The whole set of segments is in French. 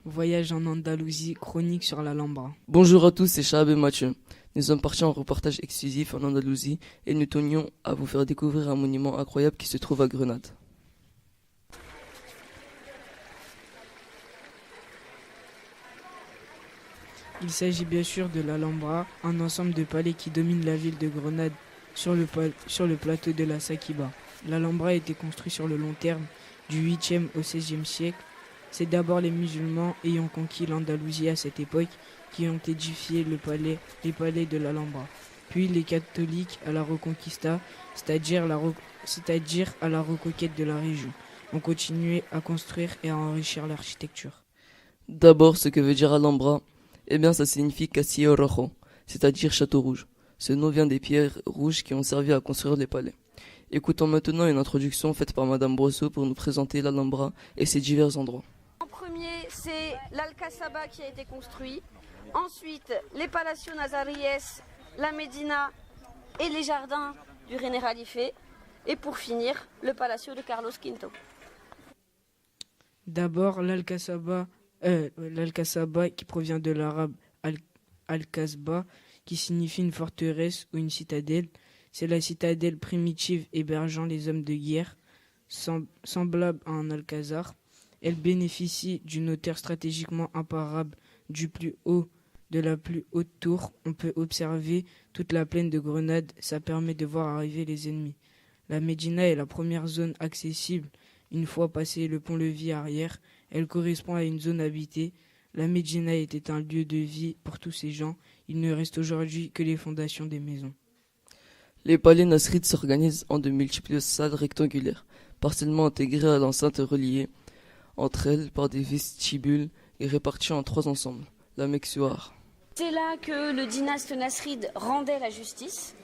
Voyage en Andalousie, chronique sur l'Alhambra. Bonjour à tous, c'est Chahab et Mathieu. Nous sommes partis en reportage exclusif en Andalousie et nous tenions à vous faire découvrir un monument incroyable qui se trouve à Grenade. Il s'agit bien sûr de l'Alhambra, un ensemble de palais qui domine la ville de Grenade sur le plateau de la Sakiba. L'Alhambra a été construit sur le long terme du 8e au 16e siècle. C'est d'abord les musulmans ayant conquis l'Andalousie à cette époque qui ont édifié les palais de l'Alhambra. Puis les catholiques à la Reconquista, c'est-à-dire à la reconquête de la région, ont continué à construire et à enrichir l'architecture. D'abord, ce que veut dire Alhambra, eh bien ça signifie Castillo Rojo, c'est-à-dire château rouge. Ce nom vient des pierres rouges qui ont servi à construire les palais. Écoutons maintenant une introduction faite par Madame Brosseau pour nous présenter l'Alhambra et ses divers endroits. En premier, c'est l'Alcazaba qui a été construit. Ensuite, les Palacios Nazaríes, la Médina et les jardins du René Khalife. Et pour finir, le Palacio de Carlos V. D'abord, l'Alcazaba qui provient de l'arabe al-Kasbah, qui signifie une forteresse ou une citadelle. C'est la citadelle primitive hébergeant les hommes de guerre, semblable à un alcazar. Elle bénéficie d'une hauteur stratégiquement imparable de la plus haute tour. On peut observer toute la plaine de Grenade, ça permet de voir arriver les ennemis. La Médina est la première zone accessible une fois passé le pont-levis arrière. Elle correspond à une zone habitée. La Médina était un lieu de vie pour tous ces gens. Il ne reste aujourd'hui que les fondations des maisons. Les palais nasrides s'organisent en de multiples salles rectangulaires, partiellement intégrées à l'enceinte reliées entre elles par des vestibules et réparties en 3 ensembles. La Meksuar. C'est là que le dynaste nasride rendait la justice.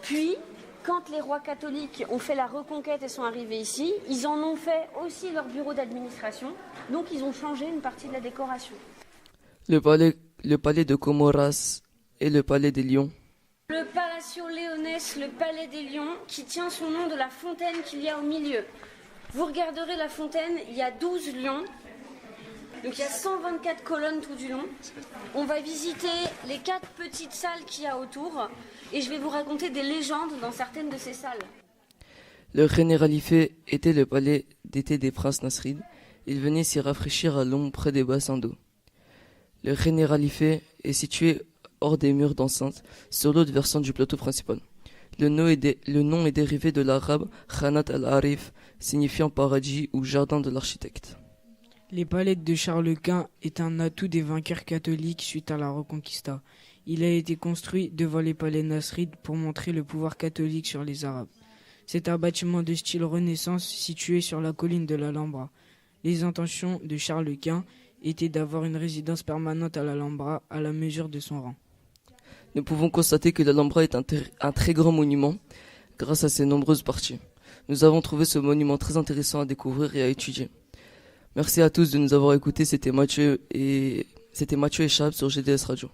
Puis, quand les rois catholiques ont fait la reconquête et sont arrivés ici, ils en ont fait aussi leur bureau d'administration. Donc ils ont changé une partie de la décoration. Le palais de Comoras et le palais des Lions. Le Palacio Leones, le palais des Lions, qui tient son nom de la fontaine qu'il y a au milieu. Vous regarderez la fontaine, il y a 12 lions. Donc il y a 124 colonnes tout du long. On va visiter les 4 petites salles qu'il y a autour et je vais vous raconter des légendes dans certaines de ces salles. Le René Khalife était le palais d'été des princes nasrides. Il venait s'y rafraîchir à l'ombre près des bassins d'eau. Le René Khalife est situé hors des murs d'enceinte, sur l'autre versant du plateau principal. Le nom est dérivé de l'arabe Khanat al-Arif, signifiant paradis ou jardin de l'architecte. Les palais de Charles Quint est un atout des vainqueurs catholiques suite à la Reconquista. Il a été construit devant les palais nasrides pour montrer le pouvoir catholique sur les Arabes. C'est un bâtiment de style Renaissance situé sur la colline de l'Alhambra. Les intentions de Charles Quint étaient d'avoir une résidence permanente à l'Alhambra à la mesure de son rang. Nous pouvons constater que l'Alhambra est un très grand monument grâce à ses nombreuses parties. Nous avons trouvé ce monument très intéressant à découvrir et à étudier. Merci à tous de nous avoir écoutés, c'était Mathieu et Chab sur GDS Radio.